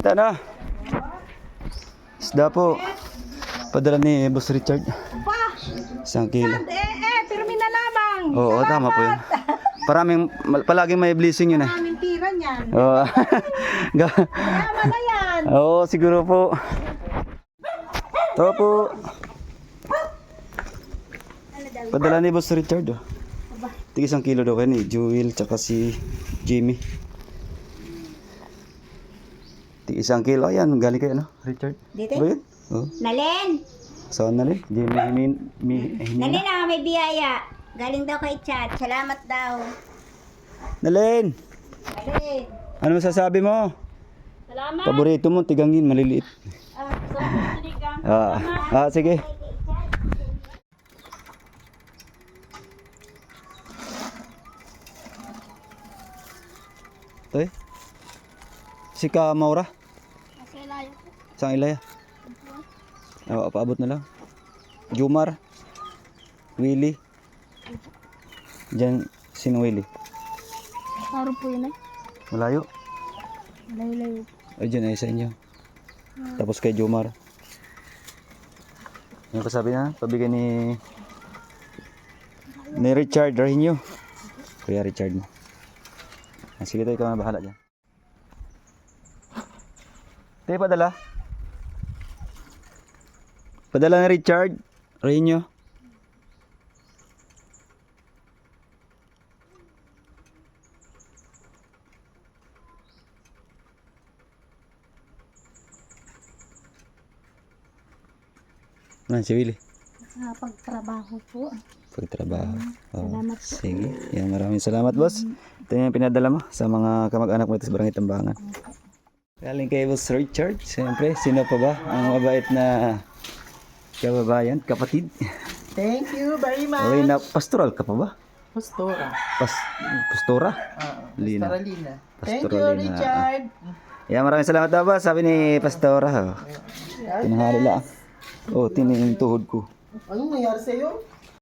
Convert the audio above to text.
Benta na. Isda po. Padala ni Boss Richard. Pa! 1 kilo. Pero may nalamang. Oo, tama po yun. Palaging may blessing yun eh. Maraming tira niyan. Oo. Tama na yan. Oo, siguro po. Ito po. Padala ni Boss Richard. Oh. Tig 1 kilo daw kayo ni Jewel tsaka si Jimmy. Tig 1 kilo. Ayan, galing kayo no, Richard? Dito? Ba yun? Oh. Nalen! Saan na rin? Jimmy, Nalen na, may biyaya. Galing daw kay Chad. Salamat daw. Nalen! Nalen! Ano masasabi mo? Salamat! Paborito mo, tigangin, maliliit. Sige. Ito eh. Si Ka Maura? Saan ilaya? Oo, paabot na lang. Jumar. Willie. Diyan, sino Willie? Saro po yun eh. Malayo. Layo-layo. Ay, dyan ay sa inyo. Tapos kay Jumar. Yung kasabi na, pabigyan ni Richard Rahinyo. Kuya Richard mo. Sige tayo, ikaw na bahala dyan. Tayo padala. Padala ni Richard Rahinyo. Ano si Willie? Pagtrabaho po. Pagtrabaho. Salamat po. Sige. Yan, maraming salamat, boss. Ito yung pinadala mo sa mga kamag-anak mo dito sa Barangay Tambangan. Galing kay Boss Richard. Siyempre, sino pa ba ang mabait na kababayan, kapatid? Thank you very much. Okay na, pastoral ka pa ba? Pastora. Pastora? Lina. Pastoralina. Thank you, Pastoralina. Richard. Yan, maraming salamat daw, boss. Sabi ni Pastora. Tinahali lang. Oh, tinin yung tuhod ko. Anong nangyari sa'yo?